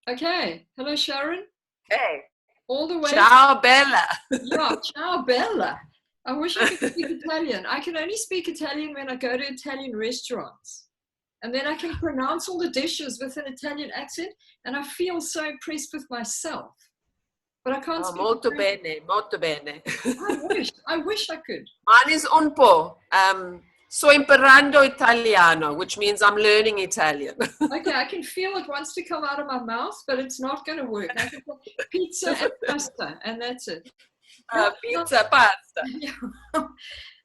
Okay. Hello, Sharon. Okay. All the way. Ciao, Bella. Yeah, ciao, Bella. I wish I could speak Italian. I can only speak Italian when I go to Italian restaurants. And then I can pronounce all the dishes with an Italian accent, and I feel so impressed with myself. But I can't Oh, speak molto Italian. bene, molto bene. I wish I could. Mine is un po'. Sto imparando italiano, which means I'm learning Italian. Okay, I can feel it wants to come out of my mouth, but it's not going to work. I can put pizza and pasta, and that's it. Pizza, pasta. Yeah.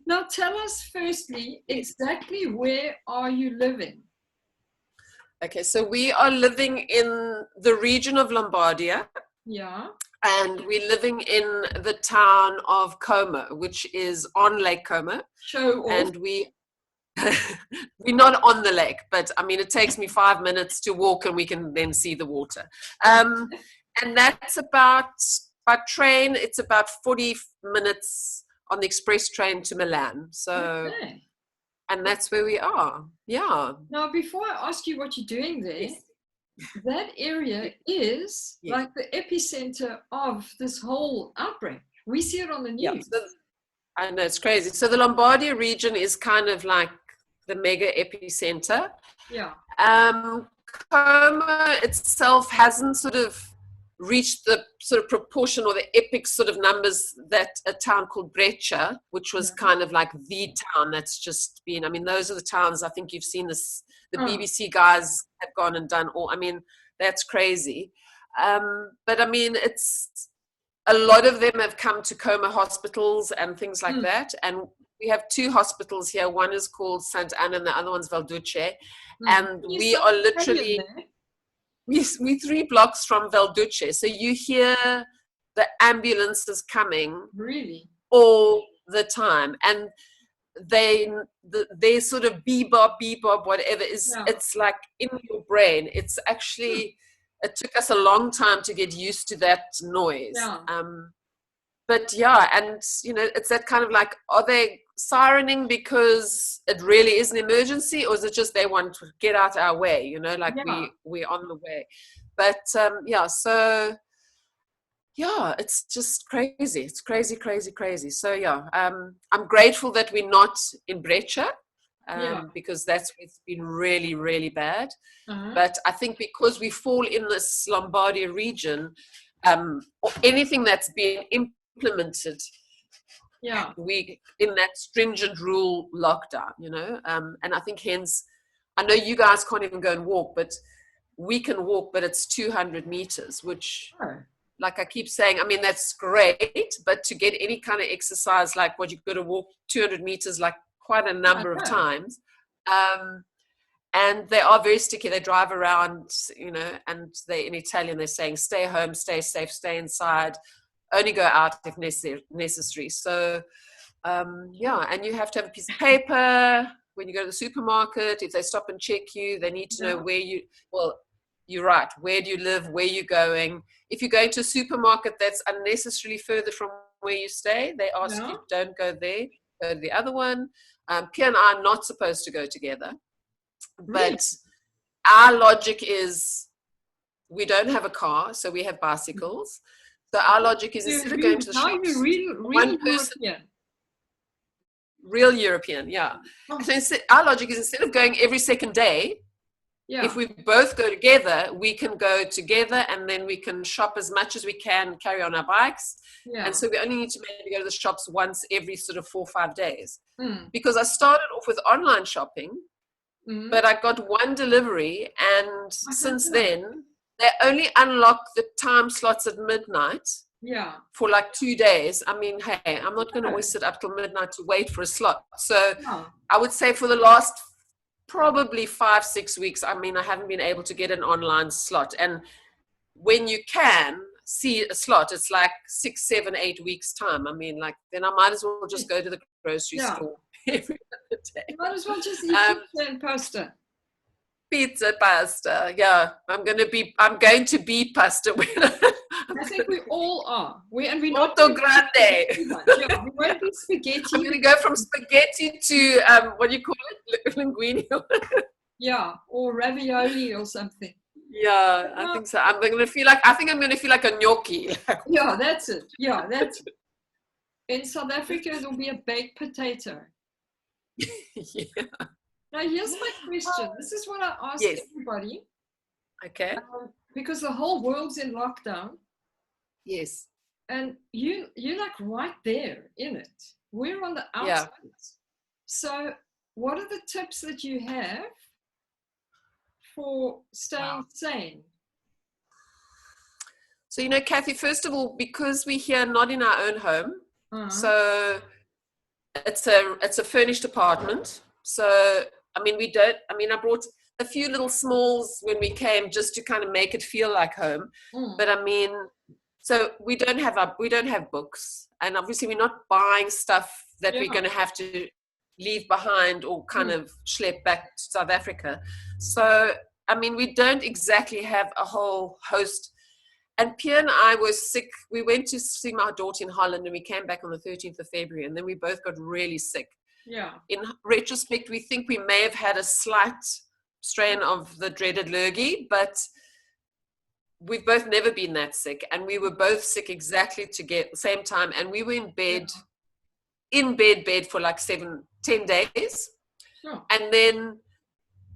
Now tell us firstly, exactly where are you living? Okay, so we are living in the region of Lombardia. Yeah. And we're living in the town of Como, which is on Lake Como. Show off. And we're not on the lake, but I mean, it takes me 5 minutes to walk and we can then see the water. And that's by train, it's about 40 minutes on the express train to Malan. So, okay. And that's where we are. Yeah. Now, before I ask you what you're doing there, yes. That area is like the epicenter of this whole outbreak. We see it on the news. Yeah, so, I know, it's crazy. So the Lombardia region is kind of like the mega epicenter. Yeah. Como itself hasn't sort of reached the sort of proportion or the epic sort of numbers that a town called Breccia, which was kind of like the town that's just been, I mean, those are the towns, I think you've seen this, the BBC guys have gone and done all, I mean, that's crazy. But I mean, it's, a lot of them have come to Como hospitals and things like that. And we have 2 hospitals here. One is called St. Anna and the other one's Valduce. And we are literally, we're 3 blocks from Valduce. So you hear the ambulances coming all the time. And they sort of bebop, whatever is, it's like in your brain. It's actually... It took us a long time to get used to that noise. But yeah, and you know, it's that kind of like, are they sirening because it really is an emergency, or is it just they want to get out our way, you know, like we're on the way. But yeah, so yeah, it's just crazy. It's crazy. So yeah, I'm grateful that we're not in Breccia. Because it's been really, really bad. But I think because we fall in this Lombardia region, or anything that's been implemented, we in that stringent rule lockdown, you know, and I think hence, I know you guys can't even go and walk, but we can walk, but it's 200 meters, which, like I keep saying, I mean, that's great, but to get any kind of exercise, like what you've got to walk 200 meters, like quite a number of times, and they are very sticky. They drive around, you know, and they in Italian they're saying stay home, stay safe, stay inside, only go out if necessary. So and you have to have a piece of paper when you go to the supermarket. If they stop and check you, they need to know where you're right, where do you live, where you're going. If you're going to a supermarket that's unnecessarily further from where you stay, they ask you, don't go there, go to the other one. Pia and I are not supposed to go together, but our logic is we don't have a car, so we have bicycles. So our logic is instead of going to the shops, one person, real European, So our logic is instead of going every second day, if we both go together, we can go together and then we can shop as much as we can, carry on our bikes. And so we only need to maybe go to the shops once every sort of 4 or 5 days. Because I started off with online shopping, but I got one delivery. And since then, they only unlock the time slots at midnight for like 2 days. I mean, hey, I'm not going to always sit up till midnight to wait for a slot. So I would say for the last probably 5-6 weeks, I mean, I haven't been able to get an online slot. And when you can see a slot, it's like 6, 7, 8 weeks time. I mean, like, then I might as well just go to the grocery store every other day. You might as well just eat pizza and pasta. Pizza, pasta. Yeah, I'm going to be pasta. I think we all are. We're not molto grande. We won't be spaghetti. I'm going to go from spaghetti to what do you call it? Linguine. Or ravioli or something. Yeah, I think so. I think I'm going to feel like a gnocchi. Yeah, that's it. Yeah, that's it. In South Africa, it'll be a baked potato. Yeah. Now, here's my question. This is what I ask Yes. everybody. Okay. Because the whole world's in lockdown. Yes. And you're like right there in it. We're on the outside. Yeah. So what are the tips that you have for staying sane? So, Cathi, first of all, because we're here not in our own home, so it's a furnished apartment. So, I brought a few little smalls when we came just to kind of make it feel like home. But so we don't have books, and obviously we're not buying stuff that we're going to have to leave behind or kind of schlep back to South Africa. So, we don't exactly have a whole host. And Pierre and I were sick. We went to see my daughter in Holland, and we came back on the 13th of February, and then we both got really sick. Yeah. In retrospect, we think we may have had a slight strain of the dreaded lurgy, but we've both never been that sick. And we were both sick exactly the same time. And we were in bed for like 7-10 days. Sure. And then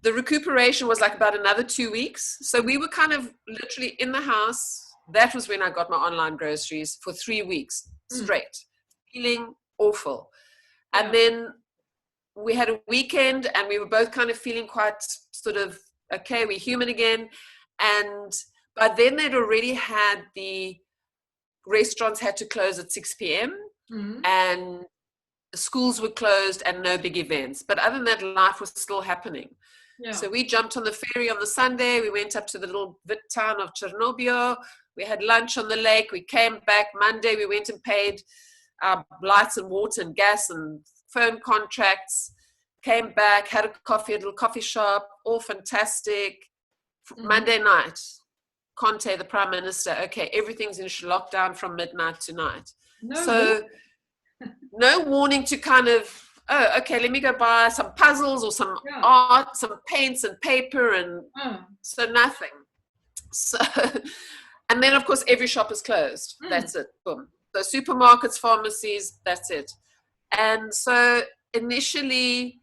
the recuperation was like about another 2 weeks. So we were kind of literally in the house. That was when I got my online groceries for 3 weeks straight, feeling awful. And then we had a weekend, and we were both kind of feeling quite sort of, okay, we're human again. And by then they'd already had the restaurants had to close at 6 p.m. And the schools were closed and no big events. But other than that, life was still happening. Yeah. So we jumped on the ferry on the Sunday. We went up to the little town of Chernobyl. We had lunch on the lake. We came back Monday. We went and paid our lights and water and gas and phone contracts. Came back, had a coffee at a little coffee shop. All fantastic. Monday night, Conte, the Prime Minister, okay, everything's in lockdown from midnight tonight. No warning to kind of, oh, okay, let me go buy some puzzles or some art, some paints and paper, and so nothing. So, and then of course every shop is closed. That's it. Boom. So supermarkets, pharmacies, that's it. And so initially,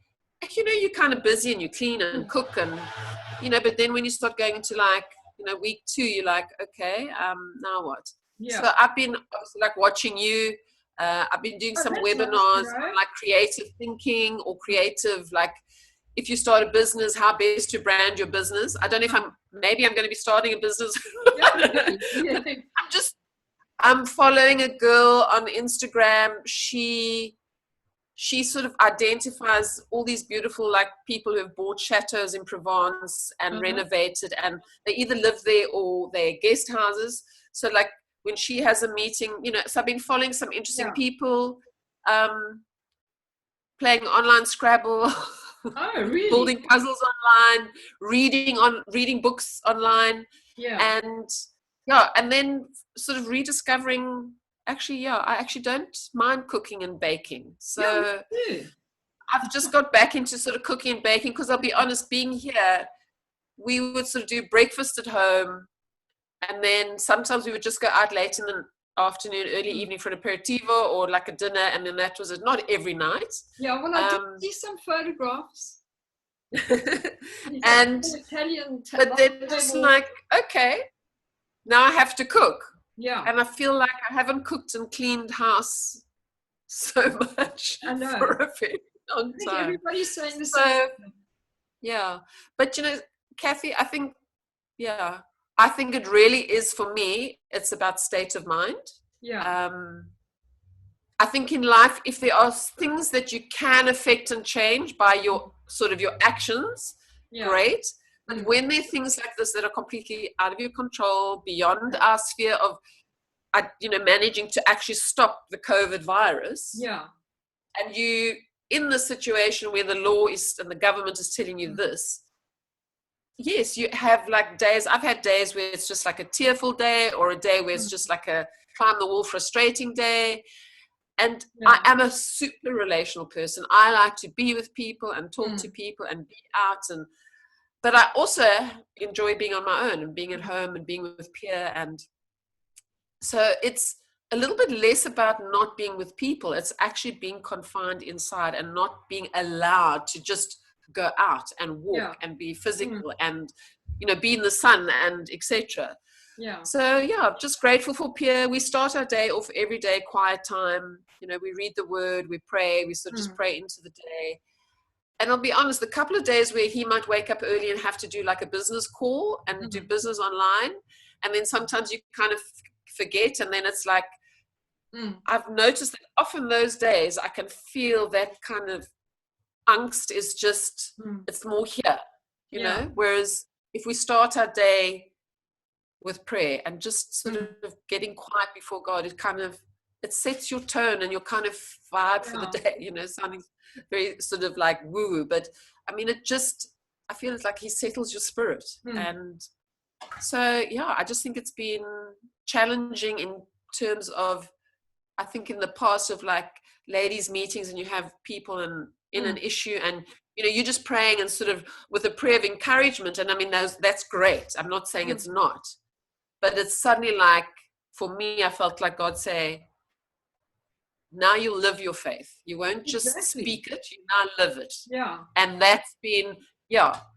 you're kind of busy and you clean and cook and, but then when you start going into like, week 2, you're like, okay, now what? Yeah. So I've been like watching you. I've been doing some webinars on like creative thinking or creative, like if you start a business, how best to brand your business. I don't know if maybe I'm going to be starting a business. I'm following a girl on Instagram. She sort of identifies all these beautiful like people who have bought chateaus in Provence and renovated, and they either live there or they're guest houses. So like when she has a meeting, so I've been following some interesting people, playing online Scrabble, really? building puzzles online, reading books online, and then sort of rediscovering. Actually, I actually don't mind cooking and baking. So I've just got back into sort of cooking and baking because I'll be honest, being here, we would sort of do breakfast at home, and then sometimes we would just go out late in the afternoon, early evening for an aperitivo or like a dinner, and then that was it. Not every night. Yeah, well, I did see some photographs. And but then it's like, okay, now I have to cook. Yeah. And I feel like I haven't cooked and cleaned house so much for a very long time. Everybody's saying the same. Yeah. But, Cathi, I think it really is, for me, it's about state of mind. Yeah. I think in life, if there are things that you can affect and change by your sort of your actions, great. But when there are things like this that are completely out of your control, beyond our sphere of, managing to actually stop the COVID virus, and you in the situation where the law is and the government is telling you this, yes, you have like days. I've had days where it's just like a tearful day, or a day where it's just like a climb the wall frustrating day. And I am a super relational person. I like to be with people and talk to people and be out and but I also enjoy being on my own and being at home and being with Pierre. And so it's a little bit less about not being with people. It's actually being confined inside and not being allowed to just go out and walk and be physical and, you know, be in the sun and etc. Yeah. So yeah, I'm just grateful for Pierre. We start our day off every day, quiet time. You know, we read the word, we pray, we sort of just pray into the day. And I'll be honest, the couple of days where he might wake up early and have to do like a business call and do business online, and then sometimes you kind of forget, and then it's like, I've noticed that often those days I can feel that kind of angst is just, it's more here, you know, whereas if we start our day with prayer and just sort of getting quiet before God, it sets your tone and your kind of vibe for the day, you know, sounding very sort of like woo-woo, but I mean, I feel it's like he settles your spirit. And so, yeah, I just think it's been challenging in terms of, I think in the past of like ladies meetings and you have people in an issue and, you know, you're just praying and sort of with a prayer of encouragement. And I mean, that's great. I'm not saying it's not, but it's suddenly like, for me, I felt like God say, now you live your faith. You won't just speak it, you now live it. Yeah. And that's been,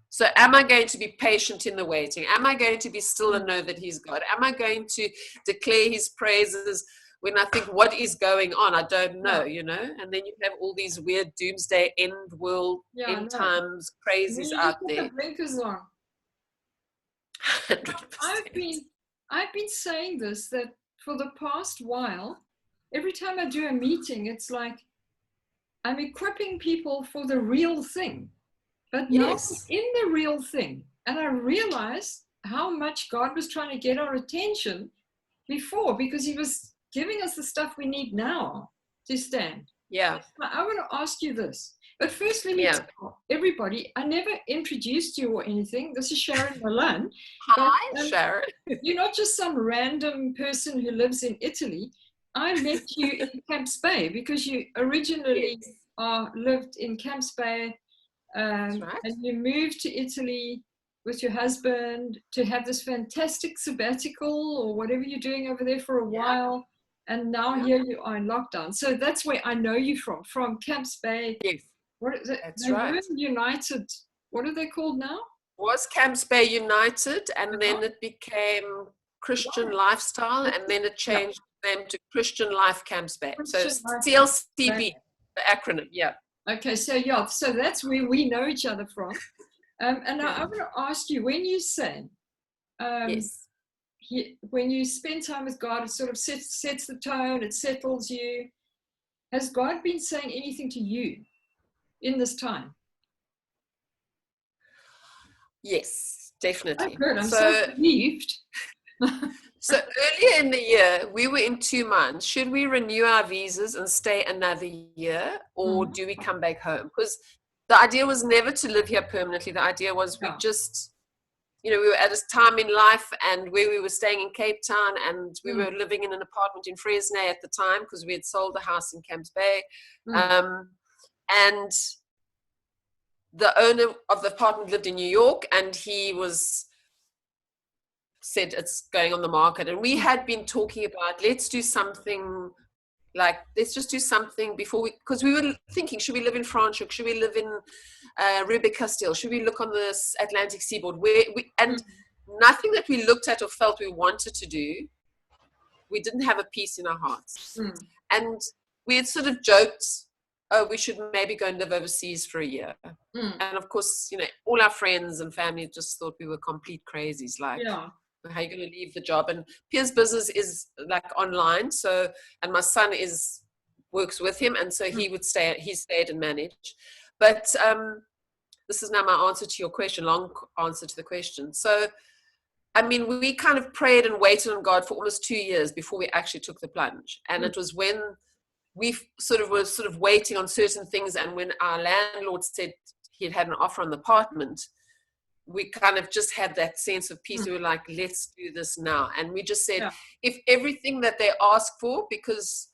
So am I going to be patient in the waiting? Am I going to be still and know that he's God? Am I going to declare his praises when I think what is going on? I don't know, you know? And then you have all these weird doomsday end world, end times crazies out there. Blinkers on. 100%. I've been saying this, that for the past while, every time I do a meeting, it's like I'm equipping people for the real thing, but not in the real thing. And I realized how much God was trying to get our attention before, because he was giving us the stuff we need now to stand. Yeah. I want to ask you this. But first, let me tell everybody, I never introduced you or anything. This is Sharon Malan. Hi, Sharon. You're not just some random person who lives in Italy. I met you in Camps Bay because you originally lived in Camps Bay, and you moved to Italy with your husband to have this fantastic sabbatical or whatever you're doing over there for a while. And now here you are in lockdown. So that's where I know you from Camps Bay. Yes. What is it? That's right. United. What are they called now? Was Camps Bay United, and then it became Christian Lifestyle, and then it changed them to Christian Life Camps Bay. So CLCB, the acronym, Okay, so that's where we know each other from. And now I want to ask you, when you sing, when you spend time with God, it sort of sets the tone, it settles you. Has God been saying anything to you in this time? Yes, definitely. Oh, good. I'm so relieved. So earlier in the year, we were in 2 minds. Should we renew our visas and stay another year, or do we come back home? Because the idea was never to live here permanently. The idea was we just, you know, we were at a time in life and where we were staying in Cape Town, and we were living in an apartment in Fresno at the time because we had sold the house in Camps Bay. And the owner of the apartment lived in New York, and he said it's going on the market. And we had been talking about, let's just do something before because we were thinking, should we live in France, or should we live in Roubaix Castile? Should we look on the Atlantic seaboard? And nothing that we looked at or felt we wanted to do, we didn't have a peace in our hearts. And we had sort of joked, oh, we should maybe go and live overseas for a year. And of course, you know, all our friends and family just thought we were complete crazies. Like, how are you going to leave the job? And Pierre's business is like online. So, and my son works with him. And so he stayed and managed. But this is now my answer to your question, long answer to the question. So, I mean, we kind of prayed and waited on God for almost 2 years before we actually took the plunge. And it was when we were waiting on certain things. And when our landlord said he had an offer on the apartment, we kind of just had that sense of peace. We were like, let's do this now. And we just said, if everything that they asked for, because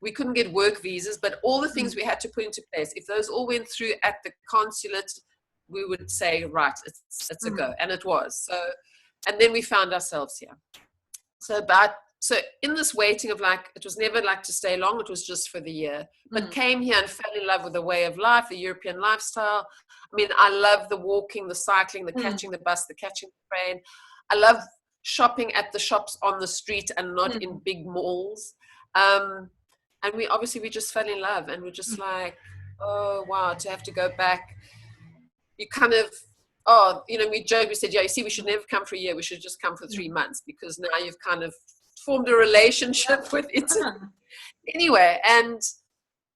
we couldn't get work visas, but all the things we had to put into place, if those all went through at the consulate, we would say, right, it's a go. And it was. So, and then we found ourselves here. So in this waiting of like, it was never like to stay long, it was just for the year, but came here and fell in love with the way of life, the European lifestyle. I mean, I love the walking, the cycling, the catching the bus, the catching the train. I love shopping at the shops on the street and not in big malls. And we just fell in love, and we're just like, oh, wow, to have to go back. You kind of, we joked, we said, yeah, you see, we should never come for a year. We should just come for 3 months, because now you've kind of formed a relationship with it. Anyway, and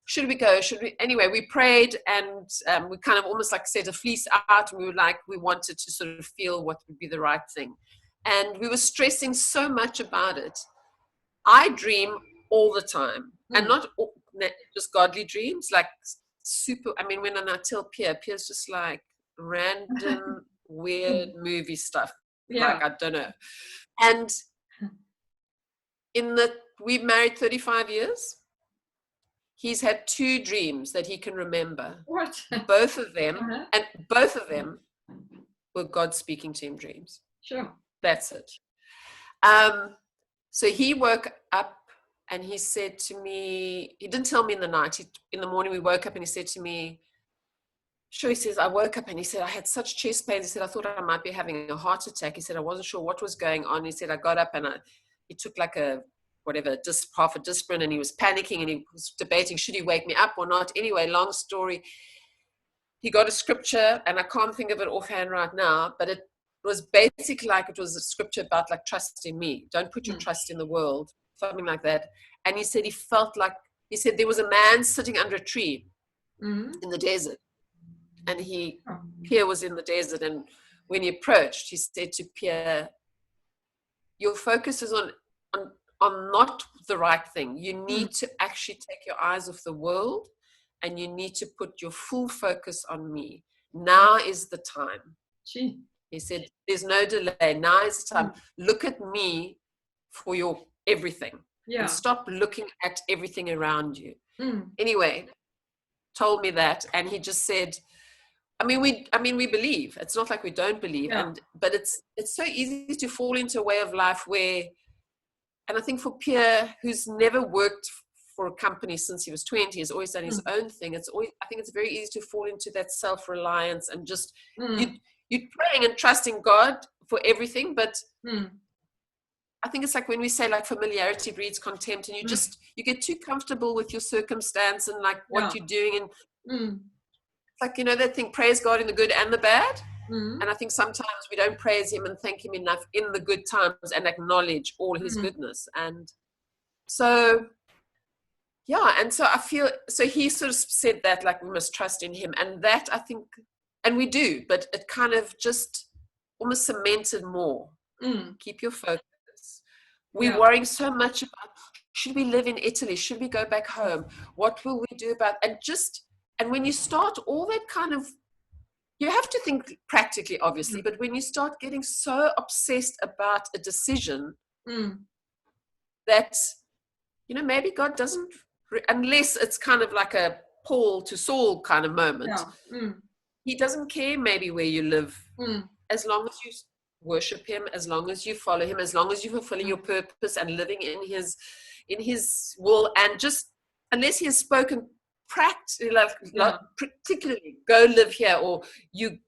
should we go? Anyway, we prayed, and we kind of almost like set a fleece out, and we wanted to sort of feel what would be the right thing. And we were stressing so much about it. I dream all the time, and not just godly dreams, like super. I mean, when I tell Pierre's just like random weird movie stuff. Like, I don't know. And we've married 35 years. He's had 2 dreams that he can remember. What? Both of them, and both of them were God speaking to him dreams. Sure. That's it. So he woke up and he said to me, he didn't tell me in the night. In the morning we woke up and he said to me, he says, I woke up and he said, I had such chest pains. He said, I thought I might be having a heart attack. He said, I wasn't sure what was going on. He said, I got up and he took like half a Disprin, and he was panicking, and he was debating, should he wake me up or not? Anyway, long story. He got a scripture, and I can't think of it offhand right now, but it was basically like, it was a scripture about like, trust in me. Don't put your trust in the world, something like that. And he said, he said there was a man sitting under a tree in the desert. And Pierre was in the desert, and when he approached, he said to Pierre, your focus is on not the right thing. You need to actually take your eyes off the world, and you need to put your full focus on me. Now is the time. Gee. He said, there's no delay. Now is the time. Look at me for your everything. And stop looking at everything around you. Anyway, told me that, and he just said, we believe. It's not like we don't believe, but it's so easy to fall into a way of life where, and I think for Pierre, who's never worked for a company since he was 20, has always done his own thing. I think it's very easy to fall into that self-reliance and just you're praying and trusting God for everything, but I think it's like when we say like familiarity breeds contempt, and you get too comfortable with your circumstance and like what you're doing, and like, that thing, praise God in the good and the bad. And I think sometimes we don't praise him and thank him enough in the good times and acknowledge all his goodness. And so, and so I feel, so he sort of said that, like, we must trust in him. And that, I think, and we do, but it kind of just almost cemented more. Keep your focus. We're worrying so much about, should we live in Italy? Should we go back home? What will we do about, and when you start all that kind of, you have to think practically, obviously, but when you start getting so obsessed about a decision that, maybe God doesn't, unless it's kind of like a Paul to Saul kind of moment, he doesn't care maybe where you live, as long as you worship him, as long as you follow him, as long as you're fulfilling your purpose and living in his will, and just, unless he has spoken practically, particularly go live here, or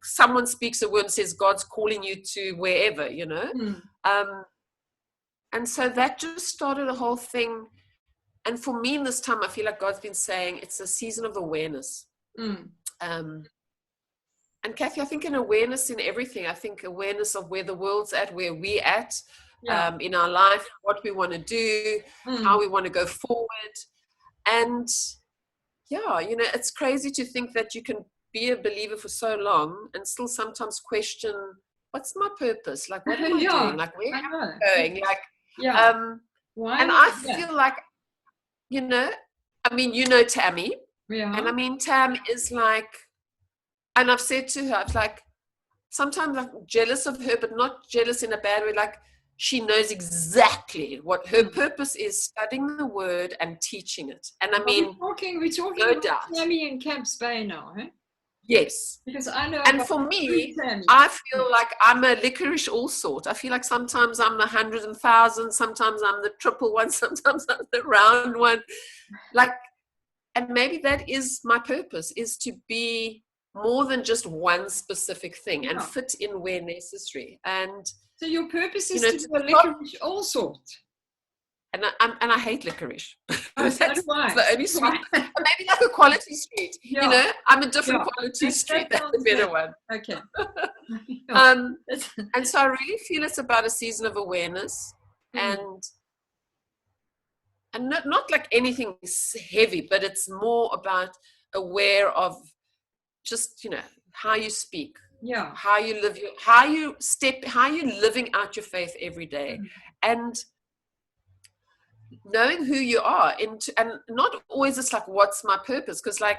someone speaks a word and says God's calling you to wherever, and so that just started a whole thing. And for me in this time, I feel like God's been saying it's a season of awareness. And Cathi, I think an awareness in everything. I think awareness of where the world's at, where we're at in our life, what we want to do, how we want to go forward. And it's crazy to think that you can be a believer for so long and still sometimes question, what's my purpose? Like, what am I doing? Like, where am I going? Like, why? And I feel like, Tammy. And Tam is like, and I've said to her, I've like, sometimes I'm jealous of her, but not jealous in a bad way. Like, she knows exactly what her purpose is, studying the word and teaching it. And we're talking no about doubt. Tammy in Camps Bay now, eh? Yes. Because I know. And for me, I feel like I'm a licorice all sort. I feel like sometimes I'm the 100,000, sometimes I'm the triple one, sometimes I'm the round one. Like, and maybe that is my purpose, is to be more than just one specific thing and fit in where necessary. And so your purpose is to be a licorice all sort. And I hate licorice. Oh, that's the only sweet. Maybe like a quality street. Yeah. You know, I'm a different quality street. That's a better one. Okay. And so I really feel it's about a season of awareness, and not like anything heavy, but it's more about aware of just, you know, how you speak, how you live how you living out your faith every day, and knowing who you are and not always it's like, what's my purpose? Because like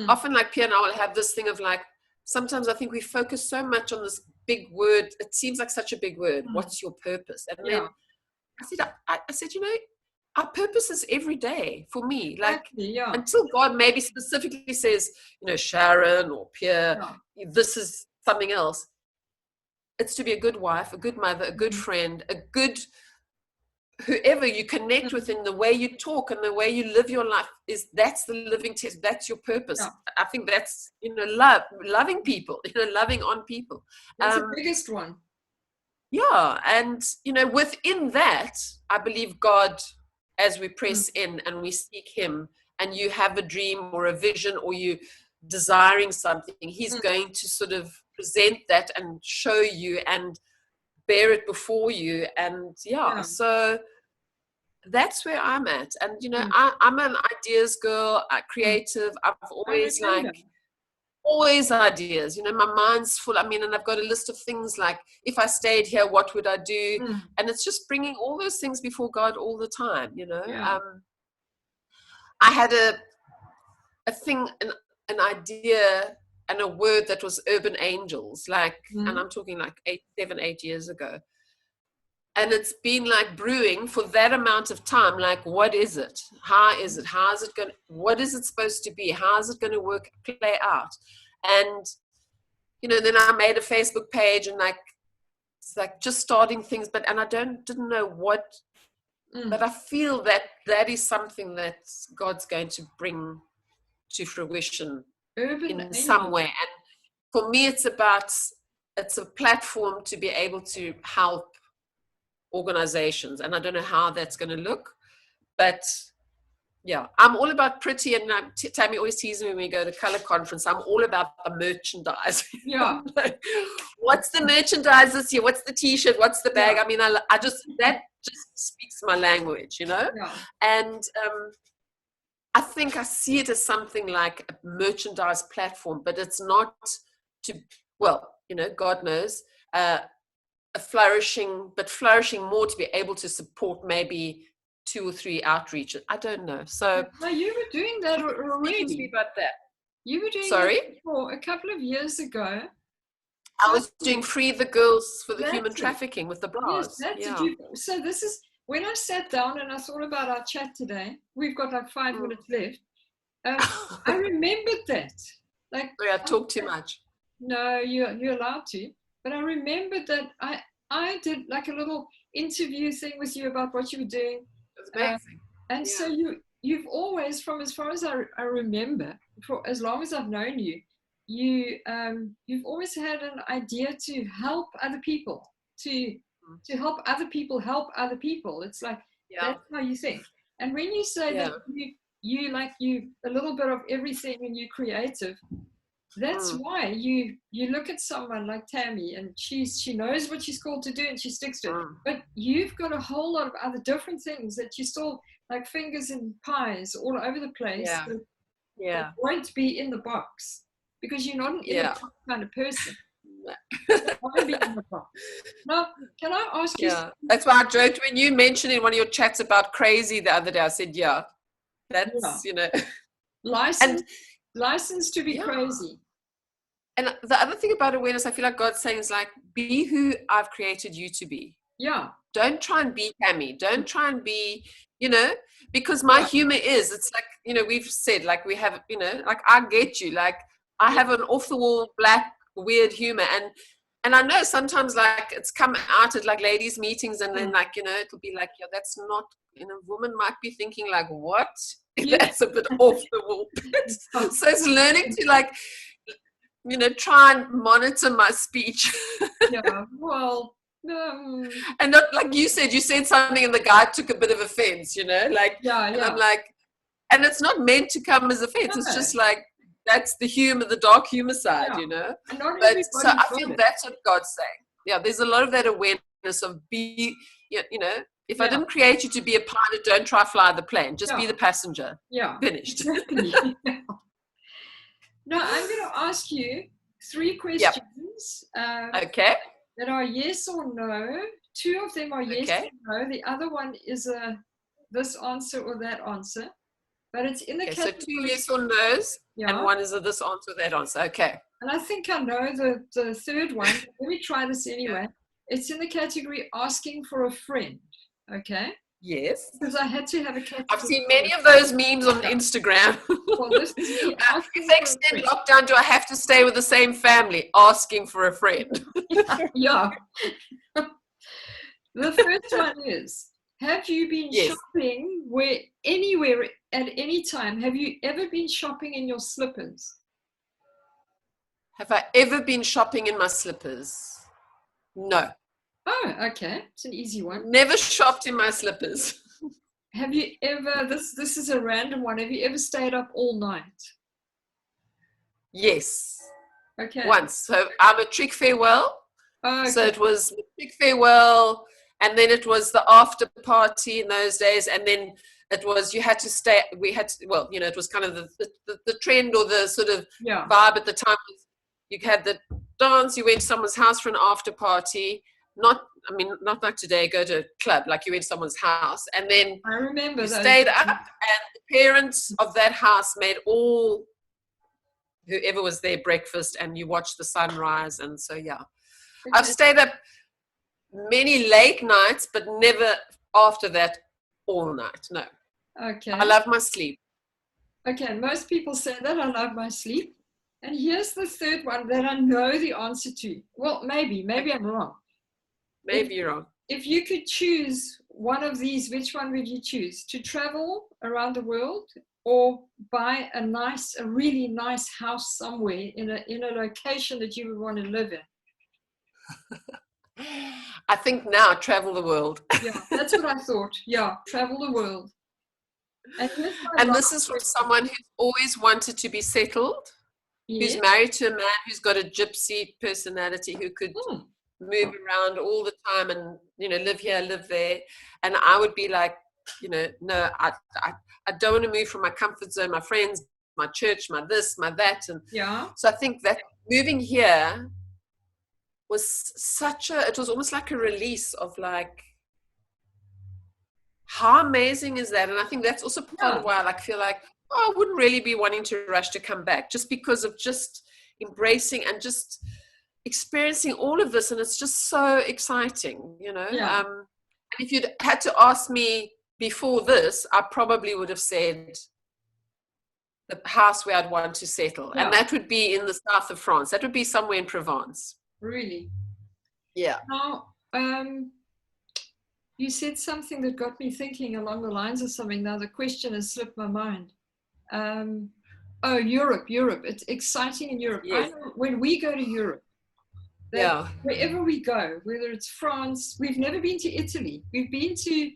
often like Pierre and I will have this thing of like, sometimes I think we focus so much on this big word. It seems like such a big word. What's your purpose? And then I said, you know, our purpose is every day for me. Like until God maybe specifically says, you know, Sharon or Pierre, this is something else. It's to be a good wife, a good mother, a good friend, a good whoever you connect with, in the way you talk and the way you live your life, that's the living test. That's your purpose. I think that's, you know, loving people, you know, loving on people. That's the biggest one. Yeah. And, you know, within that, I believe God, as we press in and we seek him, and you have a dream or a vision or you desiring something, he's going to sort of present that and show you and bear it before you. And so that's where I'm at. And you know, I'm an ideas girl, creative. I've always ideas, you know, my mind's full. I mean, and I've got a list of things like, if I stayed here, what would I do? And it's just bringing all those things before God all the time, you know. I had a thing, an idea and a word that was urban angels, like, and I'm talking like 7, 8 years ago. And it's been like brewing for that amount of time. Like, what is it? How is it? How is it going? What is it supposed to be? How is it going to play out? And, you know, then I made a Facebook page and like, it's like just starting things, and I didn't know what, but I feel that is something that God's going to bring to fruition in some way. And for me, it's a platform to be able to help organizations, and I don't know how that's going to look, but yeah, I'm all about pretty. And Tammy always teases me when we go to color conference, I'm all about the merchandise. Like, what's the merchandise this year? What's the t-shirt? What's the bag? I mean, that just speaks my language, you know. And I think I see it as something like a merchandise platform, but it's not you know, God knows, flourishing more to be able to support maybe 2 or 3 outreaches. I don't know. So no, you were doing that already. About that. You were doing it for a couple of years ago. I was doing Free the Girls for the Human Trafficking with the bras. Yes, so this is when I sat down and I thought about our chat today. We've got like 5 minutes left. I remembered that. Like, I talk too much. No, you're allowed to. But I remembered that I did like a little interview thing with you about what you were doing. It's amazing. And so you've always, from as far as I remember, for as long as I've known you, you've always had an idea to help other people, to help other people help other people. It's like that's how you think. And when you say that you a little bit of everything and you're creative, that's why you look at someone like Tammy and she knows what she's called to do and she sticks to it. But you've got a whole lot of other different things that you still, like fingers in pies all over the place. That won't be in the box because you're not an in the box kind of person. Now, can I ask you? That's why I joked when you mentioned in one of your chats about crazy the other day. I said, that's you know, license to be crazy. And the other thing about awareness, I feel like God's saying is like, be who I've created you to be. Yeah. Don't try and be Tammy. Don't try and be, you know, because my humor is, it's like, you know, we've said, like we have, you know, like I get you, like I have an off-the-wall, black, weird humor. And I know sometimes, like, it's come out at, like, ladies' meetings, and then, like, it'll be like, yeah, that's not, a woman might be thinking, like, what? That's a bit off the wall. So it's learning to, like, try and monitor my speech. Yeah, well, and not, like you said something and the guy took a bit of offense, like, and I'm like, and it's not meant to come as offense. It's just like, that's the humor, the dark humor side, And not But so I feel it. that's what God's saying. Yeah, there's a lot of that awareness of if I didn't create you to be a pilot, don't try fly the plane. Just be the passenger. Yeah. Finished. Exactly. Now, I'm going to ask you 3 questions. Okay. That are yes or no. 2 of them are yes or no. The other one is a this answer or that answer. But it's in the category. So 2 yes or no's, and 1 is a this answer or that answer. Okay. And I think I know the third one. Let me try this anyway. It's in the category asking for a friend. Okay? Yes. Because I had to have a category. I've seen many of those memes on Instagram. Well, this is me if they extend lockdown, do I have to stay with the same family? Asking for a friend. Yeah. The first one is, have you been shopping anywhere at any time? Have you ever been shopping in your slippers? Have I ever been shopping in my slippers? No. Oh, okay. It's an easy one. Never shopped in my slippers. Have you ever, this is a random one, have you ever stayed up all night? Yes. Okay. Once. So I'm a trick farewell. Oh, okay. So it was the trick farewell, and then it was the after party in those days, and then it was it was kind of the trend, or the sort of vibe at the time. You had the dance, you went to someone's house for an after party. Not like today, go to a club, like you went to someone's house, and then I remember you stayed up, and the parents of that house made whoever was there breakfast, and you watched the sunrise. And so okay. I've stayed up many late nights, but never after that all night. No. Okay. I love my sleep. Okay, most people say that. I love my sleep. And here's the third one that I know the answer to. Well, maybe I'm wrong. Maybe you're wrong. If you could choose one of these, which one would you choose? To travel around the world, or buy a really nice house somewhere in a location that you would want to live in? I think now travel the world. Yeah, that's what I thought. Yeah, travel the world. And this is from someone who's always wanted to be settled, who's married to a man who's got a gypsy personality, who could move around all the time and, live here, live there. And I would be like, no, I don't want to move from my comfort zone, my friends, my church, my this, my that. And so I think that moving here was it was almost like a release of, like, how amazing is that? And I think that's also part of why I feel like, I wouldn't really be wanting to rush to come back, just because of just embracing and just experiencing all of this. And it's just so exciting, And if you'd had to ask me before this, I probably would have said the house where I'd want to settle. And that would be in the south of France. That would be somewhere in Provence. Really? Yeah. Now, you said something that got me thinking along the lines of something. Now the question has slipped my mind. Europe. It's exciting in Europe. Yes. I know when we go to Europe, wherever we go, whether it's France, we've never been to Italy. We've been to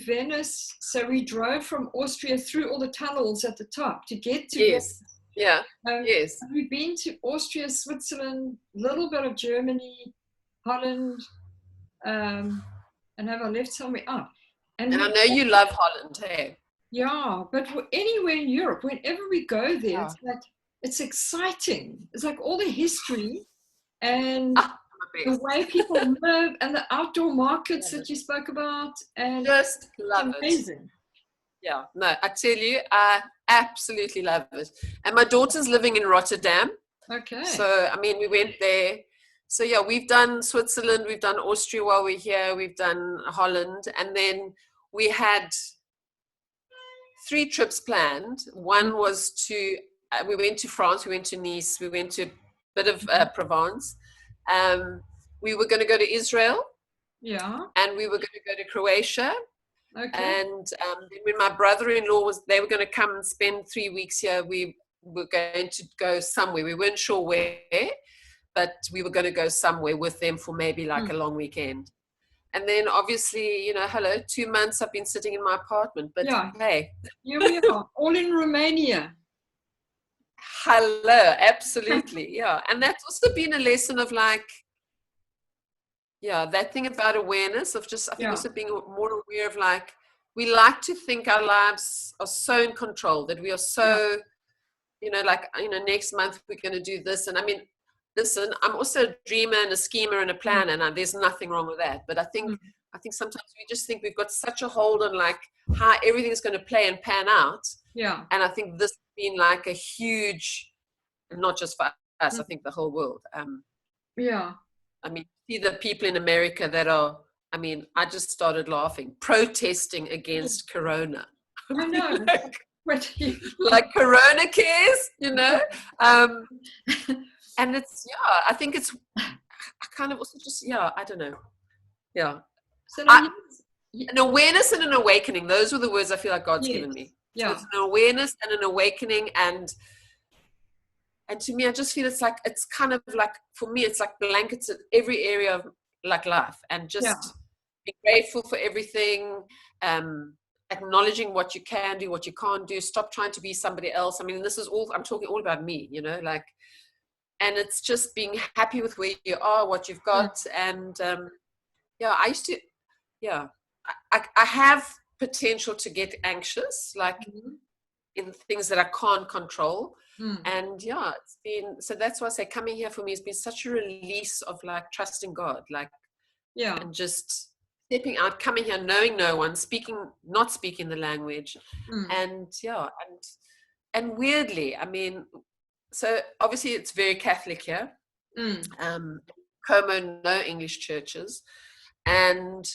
Venice. So we drove from Austria through all the tunnels at the top to get to Venice. Yeah. Yes. We've been to Austria, Switzerland, a little bit of Germany, Holland, and have I left somewhere? And I know you love Holland, hey? Yeah, but anywhere in Europe, whenever we go there, it's like, it's exciting. It's like all the history and the way people live and the outdoor markets that you spoke about. And just love amazing. Yeah, no, I tell you, I absolutely love it. And my daughter's living in Rotterdam. Okay. So, we went there. So, we've done Switzerland, we've done Austria while we're here, we've done Holland. And then we had 3 trips planned. One was to we went to France, we went to Nice, we went to a bit of Provence. We were going to go to Israel. Yeah. And we were going to go to Croatia. Okay. And then when my brother-in-law they were going to come and spend 3 weeks here, we were going to go somewhere. We weren't sure where, but we were going to go somewhere with them for maybe like a long weekend. And then obviously, 2 months I've been sitting in my apartment, but hey. Here we are, all in Romania. Hello, absolutely, yeah. And that's also been a lesson of like, that thing about awareness of just, I think also being more aware of like, we like to think our lives are so in control, that we are so, next month we're going to do this. And I mean, listen, I'm also a dreamer and a schemer and a planner, and there's nothing wrong with that. But I think sometimes we just think we've got such a hold on like how everything's going to play and pan out. Yeah. And I think this has been like a huge, not just for us, I think the whole world. I mean, see the people in America that are, I mean, I just started laughing, protesting against Corona. I know. Like Corona cares, and it's, I think it's, I kind of also just, I don't know. Yeah. So an awareness and an awakening. Those were the words I feel like God's given me. Yeah. So it's an awareness and an awakening, and to me, I just feel it's kind of like, for me, it's like blankets in every area of like life, and just be grateful for everything, acknowledging what you can do, what you can't do, stop trying to be somebody else. I mean, this is all, I'm talking all about me, like, and it's just being happy with where you are, what you've got. And I used to, I have potential to get anxious, like in things that I can't control. And it's been, so that's why I say coming here for me has been such a release of like trusting God, like, and just stepping out, coming here, knowing no one, not speaking the language. And and weirdly, I mean, so obviously it's very Catholic here. Como, no English churches. And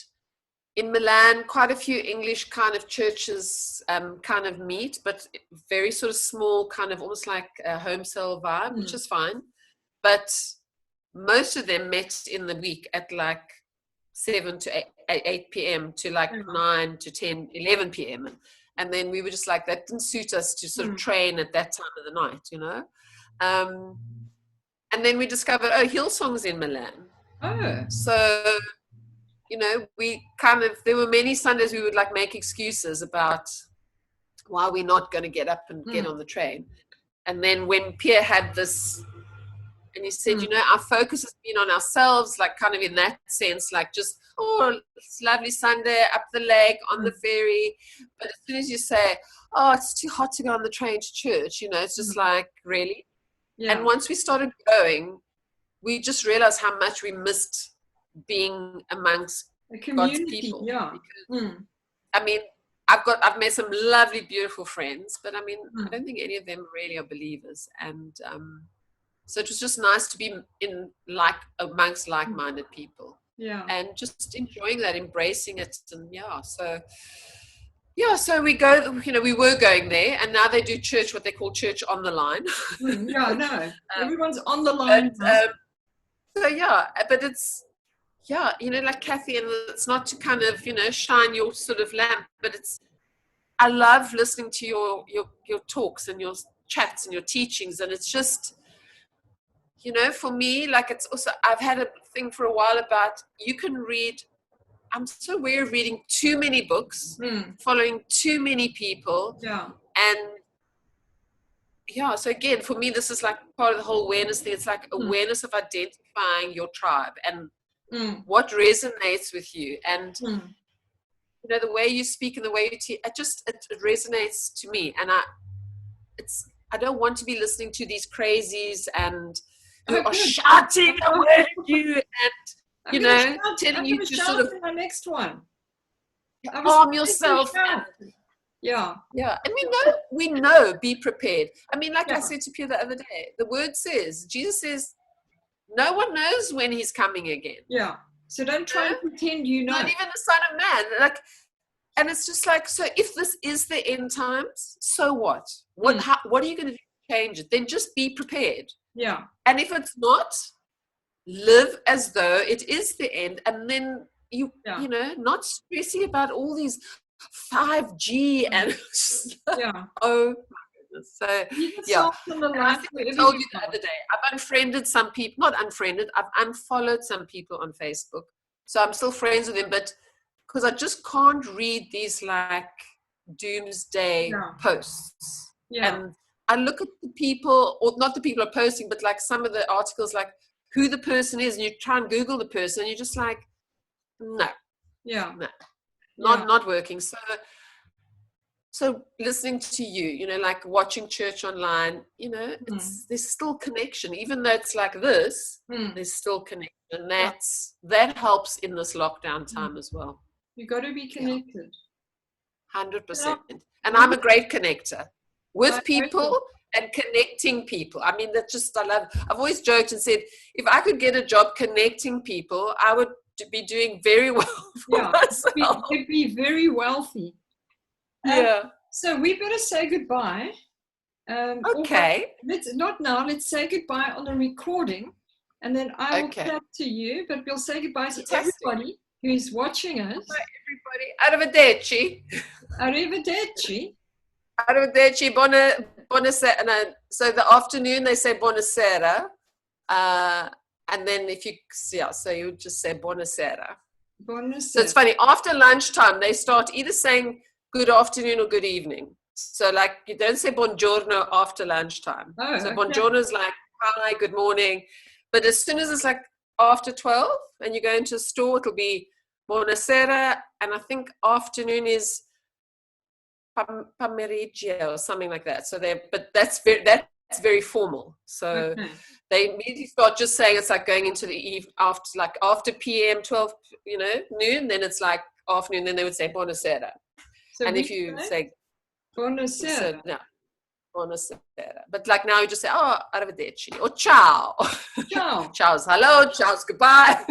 in Malan, quite a few English kind of churches kind of meet, but very sort of small, kind of almost like a home cell vibe, which is fine. But most of them met in the week at like 7 to 8 p.m. to like 9 to 10, 11 p.m. And then we were just like, that didn't suit us to sort of train at that time of the night, And then we discovered, Hillsong's in Malan. So, we kind of, there were many Sundays we would like make excuses about why we're not going to get up and get on the train. And then when Pierre had this, and he said, our focus has been on ourselves, like kind of in that sense, like just, it's lovely Sunday, up the lake, on the ferry. But as soon as you say, it's too hot to go on the train to church, it's just like, really? Yeah. And once we started going, we just realized how much we missed being amongst God's people. Yeah. Because, I mean, I've made some lovely, beautiful friends, but I mean, I don't think any of them really are believers. And so it was just nice to be amongst like-minded people. Yeah. And just enjoying that, embracing it. And so we go, we were going there, and now they do church, what they call church on the line. No. Everyone's on the line. But it's, like Cathi, and it's not to kind of, shine your sort of lamp, but I love listening to your talks and your chats and your teachings. And it's just, for me, like, it's also, I've had a thing for a while about, you can read, I'm so aware of reading too many books, following too many people. Yeah. And so again, for me, this is like part of the whole awareness thing. It's like awareness of identifying your tribe and what resonates with you. And, the way you speak and the way you teach, it resonates to me. And I don't want to be listening to these crazies and who are shouting away at you and, telling you to sort of the next one. Arm yourself. Yeah. And we know, be prepared. I mean, like I said to Pierre the other day, the word says, Jesus says, no one knows when he's coming again. Yeah. So don't try and pretend you know. Not even the Son of Man. Like, and it's just like, so if this is the end times, so what? What are you going to do to change it, then just be prepared. Yeah. And if it's not, live as though it is the end, and then you know, not stressing about all these 5G and oh my goodness. So I think I told you the other day, I've unfriended some people, not unfriended, I've unfollowed some people on Facebook. So I'm still friends with them, but because I just can't read these like doomsday posts. And I look at the people, or not the people are posting, but like some of the articles, like who the person is, and you try and Google the person, and you're just like, no. Not working. So listening to you, you know, like watching church online, you know, there's still connection, even though it's like this. There's still connection. That helps in this lockdown time as well. You got to be connected. 100%. And I'm a great connector with people and connecting people. I mean, I've always joked and said, if I could get a job connecting people, I would be doing very well for myself. You'd be very wealthy. So we better say goodbye. Okay. Let's say goodbye on the recording, and then I will chat to you, but we'll say goodbye to everybody who's watching us. Bye, everybody. Arrivederci. Arrivederci. Arrivederci. Buonasera. No, so the afternoon they say buonasera. And then if you, so you would just say buonasera. Buonasera. So it's funny, after lunchtime, they start either saying good afternoon or good evening. So like, you don't say buongiorno after lunchtime. So buongiorno is like, hi, good morning. But as soon as it's like after 12 and you go into a store, it'll be buonasera. And I think afternoon is pomeriggio or something like that. So but that's very formal. So they immediately start just saying it's like going into the eve after PM 12, you know, noon, then it's like afternoon, then they would say buonasera. So and if you say buonasera, buonasera. But like now you just say, oh, arrivederci or ciao. Ciao. Ciao's hello, ciao's goodbye.